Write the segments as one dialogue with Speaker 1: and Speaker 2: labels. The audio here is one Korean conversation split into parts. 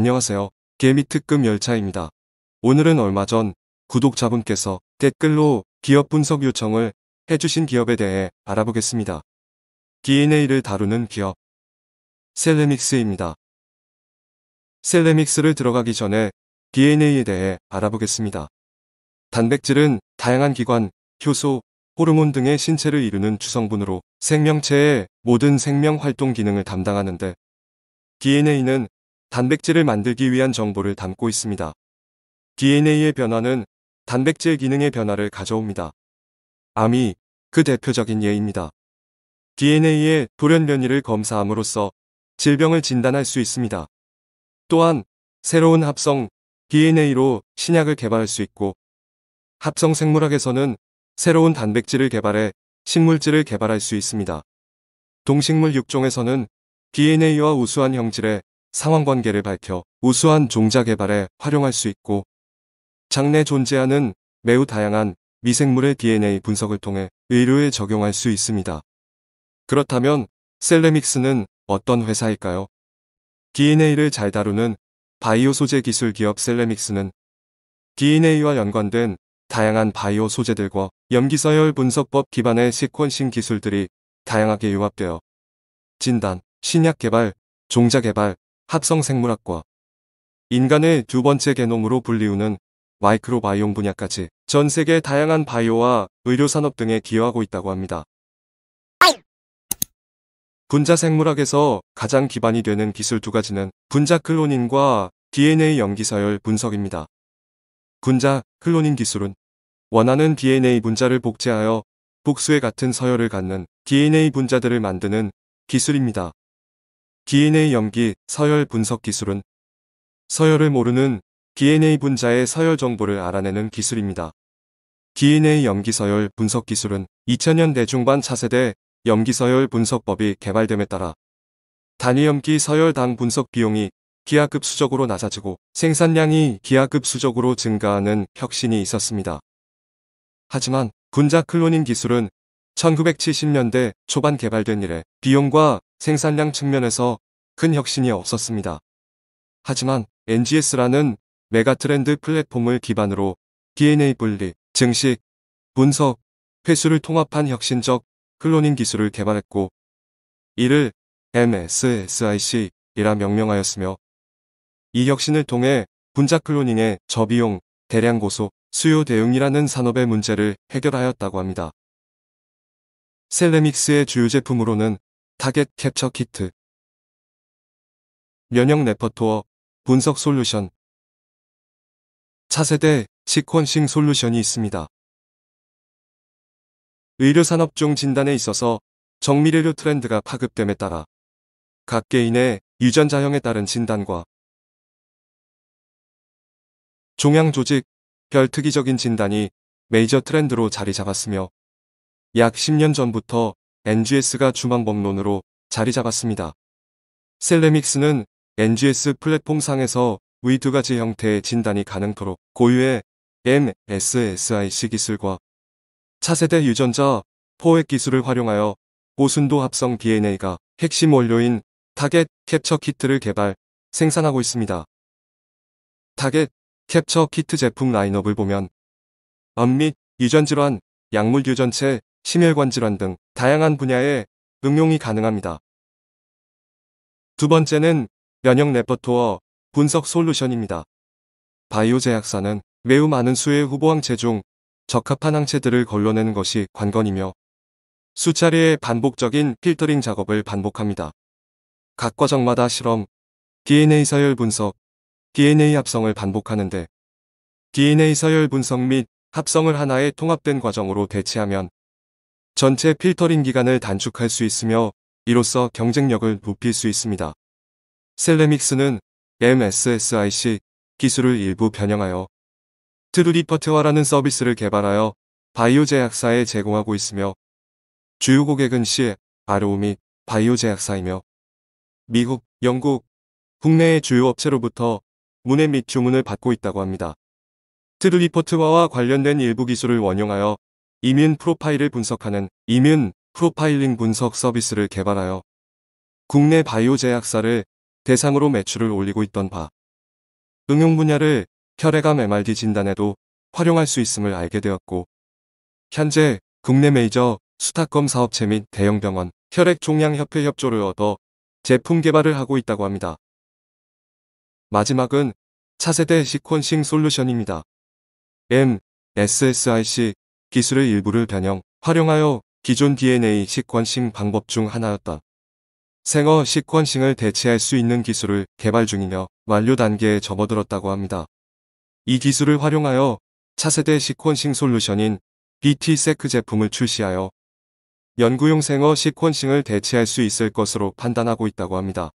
Speaker 1: 안녕하세요. 개미 특급 열차입니다. 오늘은 얼마 전 구독자분께서 댓글로 기업 분석 요청을 해주신 기업에 대해 알아보겠습니다. DNA를 다루는 기업 셀레믹스입니다. 셀레믹스를 들어가기 전에 DNA에 대해 알아보겠습니다. 단백질은 다양한 기관, 효소, 호르몬 등의 신체를 이루는 주성분으로 생명체의 모든 생명 활동 기능을 담당하는데 DNA는 단백질을 만들기 위한 정보를 담고 있습니다. DNA의 변화는 단백질 기능의 변화를 가져옵니다. 암이 그 대표적인 예입니다. DNA의 돌연 변이를 검사함으로써 질병을 진단할 수 있습니다. 또한 새로운 합성 DNA로 신약을 개발할 수 있고 합성 생물학에서는 새로운 단백질을 개발해 식물질을 개발할 수 있습니다. 동식물 육종에서는 DNA와 우수한 형질의 상환관계를 밝혀 우수한 종자 개발에 활용할 수 있고 장내 존재하는 매우 다양한 미생물의 DNA 분석을 통해 의료에 적용할 수 있습니다. 그렇다면 셀레믹스는 어떤 회사일까요? DNA를 잘 다루는 바이오 소재 기술 기업 셀레믹스는 DNA와 연관된 다양한 바이오 소재들과 염기서열 분석법 기반의 시퀀싱 기술들이 다양하게 융합되어 진단, 신약 개발, 종자 개발, 합성 생물학과 인간의 두 번째 게놈으로 불리우는 마이크로바이옴 분야까지 전 세계 다양한 바이오와 의료산업 등에 기여하고 있다고 합니다. 분자 생물학에서 가장 기반이 되는 기술 두 가지는 분자 클로닝과 DNA 염기서열 분석입니다. 분자 클로닝 기술은 원하는 DNA 분자를 복제하여 복수의 같은 서열을 갖는 DNA 분자들을 만드는 기술입니다. DNA 염기 서열 분석 기술은 서열을 모르는 DNA 분자의 서열 정보를 알아내는 기술입니다. DNA 염기서열 분석 기술은 2000년대 중반 차세대 염기서열 분석법이 개발됨에 따라 단위 염기 서열당 분석 비용이 기하급수적으로 낮아지고 생산량이 기하급수적으로 증가하는 혁신이 있었습니다. 하지만 분자 클로닝 기술은 1970년대 초반 개발된 이래 비용과 생산량 측면에서 큰 혁신이 없었습니다. 하지만 NGS라는 메가트렌드 플랫폼을 기반으로 DNA 분리, 증식, 분석, 회수를 통합한 혁신적 클로닝 기술을 개발했고 이를 MSSIC이라 명명하였으며 이 혁신을 통해 분자 클로닝의 저비용, 대량 고소, 수요 대응이라는 산업의 문제를 해결하였다고 합니다. 셀레믹스의 주요 제품으로는 타겟 캡처 키트, 면역 레퍼토어, 분석 솔루션, 차세대 시퀀싱 솔루션이 있습니다. 의료산업종 진단에 있어서 정밀의료 트렌드가 파급됨에 따라 각 개인의 유전자형에 따른 진단과 종양조직, 별 특이적인 진단이 메이저 트렌드로 자리 잡았으며 약 10년 전부터 NGS가 주망법론으로 자리 잡았습니다. 셀레믹스는 NGS 플랫폼상에서 위 두 가지 형태의 진단이 가능토록 고유의 MSSIC 기술과 차세대 유전자 포획 기술을 활용하여 고순도 합성 DNA가 핵심 원료인 타겟 캡처 키트를 개발, 생산하고 있습니다. 타겟 캡처 키트 제품 라인업을 보면 암 및 유전질환, 약물 유전체, 심혈관 질환 등 다양한 분야에 응용이 가능합니다. 두 번째는 면역 레퍼토어 분석 솔루션입니다. 바이오 제약사는 매우 많은 수의 후보 항체 중 적합한 항체들을 걸러내는 것이 관건이며 수차례의 반복적인 필터링 작업을 반복합니다. 각 과정마다 실험, DNA 서열 분석, DNA 합성을 반복하는데 DNA 서열 분석 및 합성을 하나의 통합된 과정으로 대체하면 전체 필터링 기간을 단축할 수 있으며 이로써 경쟁력을 높일 수 있습니다. 셀레믹스는 MSSIC 기술을 일부 변형하여 트루리퍼트와라는 서비스를 개발하여 바이오 제약사에 제공하고 있으며 주요 고객은 CRO 및 바이오 제약사이며 미국, 영국, 국내의 주요 업체로부터 문의 및 주문을 받고 있다고 합니다. 트루리퍼트와와 관련된 일부 기술을 원용하여 이뮨 프로파일을 분석하는 이뮨 프로파일링 분석 서비스를 개발하여 국내 바이오 제약사를 대상으로 매출을 올리고 있던 바 응용 분야를 혈액암 MRD 진단에도 활용할 수 있음을 알게 되었고, 현재 국내 메이저 수탁검 사업체 및 대형 병원, 혈액종양협회 협조를 얻어 제품 개발을 하고 있다고 합니다. 마지막은 차세대 시퀀싱 솔루션입니다. MSSRC 기술의 일부를 변형, 활용하여 기존 DNA 시퀀싱 방법 중 하나였던 생어 시퀀싱을 대체할 수 있는 기술을 개발 중이며 완료 단계에 접어들었다고 합니다. 이 기술을 활용하여 차세대 시퀀싱 솔루션인 BT-세크 제품을 출시하여 연구용 생어 시퀀싱을 대체할 수 있을 것으로 판단하고 있다고 합니다.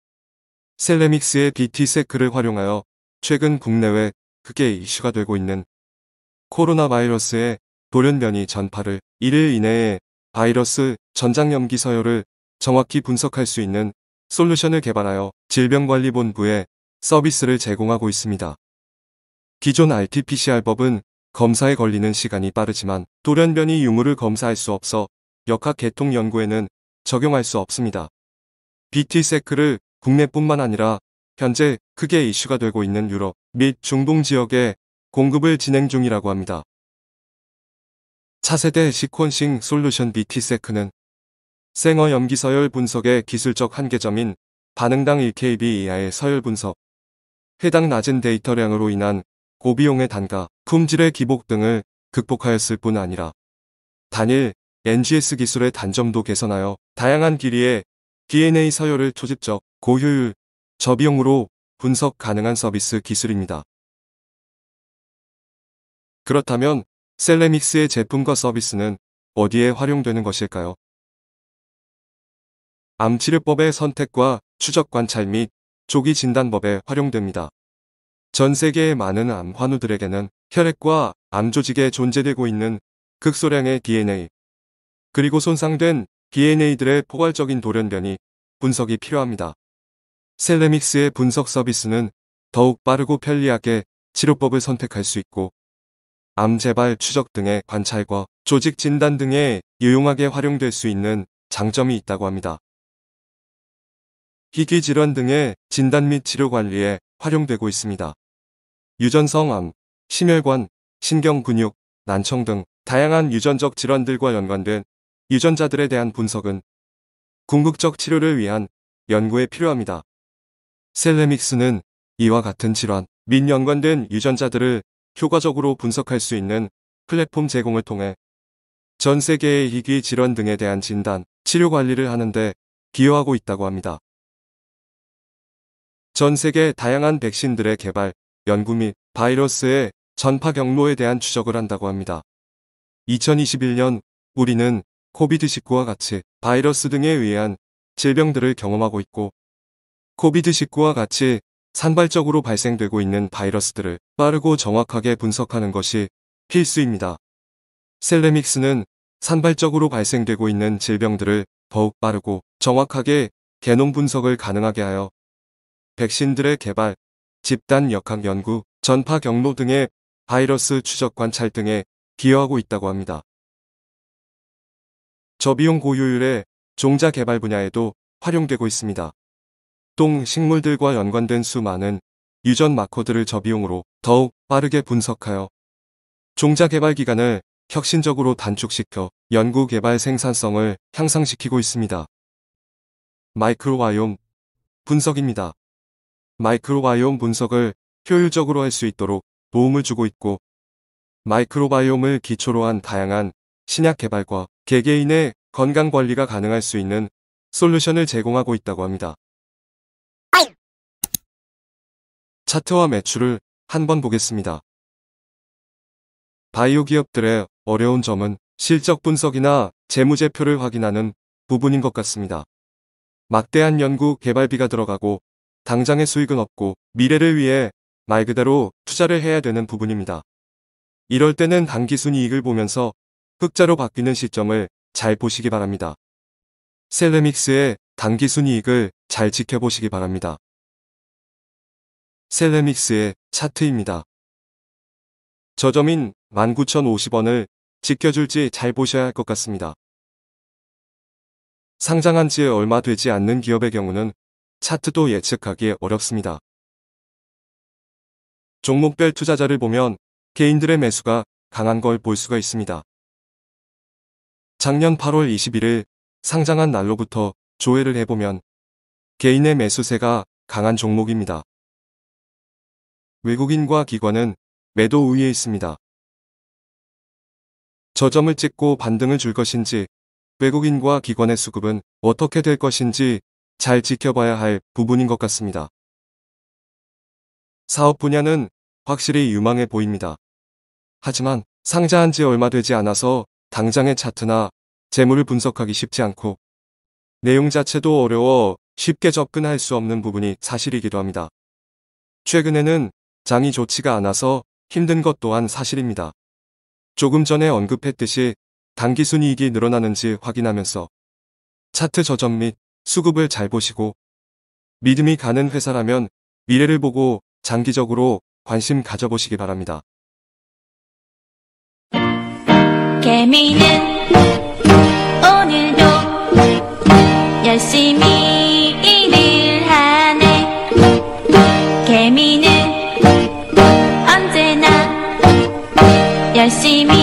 Speaker 1: 셀레믹스의 BT-세크를 활용하여 최근 국내외 크게 이슈가 되고 있는 코로나 바이러스의 돌연변이 전파를 1일 이내에 바이러스 전장염기 서열을 정확히 분석할 수 있는 솔루션을 개발하여 질병관리본부에 서비스를 제공하고 있습니다. 기존 RT-PCR법은 검사에 걸리는 시간이 빠르지만 돌연변이 유무를 검사할 수 없어 역학 개통 연구에는 적용할 수 없습니다. BT-세크를 국내뿐만 아니라 현재 크게 이슈가 되고 있는 유럽 및 중동 지역에 공급을 진행 중이라고 합니다. 차세대 시퀀싱 솔루션 BT-세크는 생어 염기 서열 분석의 기술적 한계점인 반응당 1kb 이하의 서열 분석, 해당 낮은 데이터량으로 인한 고비용의 단가, 품질의 기복 등을 극복하였을 뿐 아니라 단일 NGS 기술의 단점도 개선하여 다양한 길이의 DNA 서열을 초집적, 고효율, 저비용으로 분석 가능한 서비스 기술입니다. 그렇다면 셀레믹스의 제품과 서비스는 어디에 활용되는 것일까요? 암치료법의 선택과 추적 관찰 및 조기 진단법에 활용됩니다. 전 세계의 많은 암 환우들에게는 혈액과 암 조직에 존재되고 있는 극소량의 DNA, 그리고 손상된 DNA들의 포괄적인 돌연변이 분석이 필요합니다. 셀레믹스의 분석 서비스는 더욱 빠르고 편리하게 치료법을 선택할 수 있고, 암 재발 추적 등의 관찰과 조직 진단 등에 유용하게 활용될 수 있는 장점이 있다고 합니다. 희귀 질환 등의 진단 및 치료 관리에 활용되고 있습니다. 유전성 암, 심혈관, 신경 근육, 난청 등 다양한 유전적 질환들과 연관된 유전자들에 대한 분석은 궁극적 치료를 위한 연구에 필요합니다. 셀레믹스는 이와 같은 질환 및 연관된 유전자들을 효과적으로 분석할 수 있는 플랫폼 제공을 통해 전 세계의 희귀 질환 등에 대한 진단, 치료 관리를 하는데 기여하고 있다고 합니다. 전 세계 다양한 백신들의 개발, 연구 및 바이러스의 전파 경로에 대한 추적을 한다고 합니다. 2021년 우리는 코비드-19와 같이 바이러스 등에 의한 질병들을 경험하고 있고, 코비드-19와 같이 산발적으로 발생되고 있는 바이러스들을 빠르고 정확하게 분석하는 것이 필수입니다. 셀레믹스는 산발적으로 발생되고 있는 질병들을 더욱 빠르고 정확하게 게놈 분석을 가능하게 하여 백신들의 개발, 집단 역학 연구, 전파 경로 등의 바이러스 추적 관찰 등에 기여하고 있다고 합니다. 저비용 고효율의 종자 개발 분야에도 활용되고 있습니다. 동 식물들과 연관된 수많은 유전 마커들을 저비용으로 더욱 빠르게 분석하여 종자 개발 기간을 혁신적으로 단축시켜 연구 개발 생산성을 향상시키고 있습니다. 마이크로바이옴 분석입니다. 마이크로바이옴 분석을 효율적으로 할 수 있도록 도움을 주고 있고, 마이크로바이옴을 기초로 한 다양한 신약 개발과 개개인의 건강 관리가 가능할 수 있는 솔루션을 제공하고 있다고 합니다. 차트와 매출을 한번 보겠습니다. 바이오 기업들의 어려운 점은 실적 분석이나 재무제표를 확인하는 부분인 것 같습니다. 막대한 연구 개발비가 들어가고 당장의 수익은 없고 미래를 위해 말 그대로 투자를 해야 되는 부분입니다. 이럴 때는 당기순이익을 보면서 흑자로 바뀌는 시점을 잘 보시기 바랍니다. 셀레믹스의 당기순이익을 잘 지켜보시기 바랍니다. 셀레믹스의 차트입니다. 저점인 19,050원을 지켜줄지 잘 보셔야 할 것 같습니다. 상장한 지 얼마 되지 않는 기업의 경우는 차트도 예측하기 어렵습니다. 종목별 투자자를 보면 개인들의 매수가 강한 걸 볼 수가 있습니다. 작년 8월 21일 상장한 날로부터 조회를 해보면 개인의 매수세가 강한 종목입니다. 외국인과 기관은 매도 우위에 있습니다. 저점을 찍고 반등을 줄 것인지, 외국인과 기관의 수급은 어떻게 될 것인지 잘 지켜봐야 할 부분인 것 같습니다. 사업 분야는 확실히 유망해 보입니다. 하지만 상장한 지 얼마 되지 않아서 당장의 차트나 재물을 분석하기 쉽지 않고 내용 자체도 어려워 쉽게 접근할 수 없는 부분이 사실이기도 합니다. 최근에는 장이 좋지가 않아서 힘든 것 또한 사실입니다. 조금 전에 언급했듯이 단기순이익이 늘어나는지 확인하면서 차트 저점 및 수급을 잘 보시고 믿음이 가는 회사라면 미래를 보고 장기적으로 관심 가져보시기 바랍니다.
Speaker 2: 개미는 오늘도 열심히 일을 하네. 개미는 언제나 열심히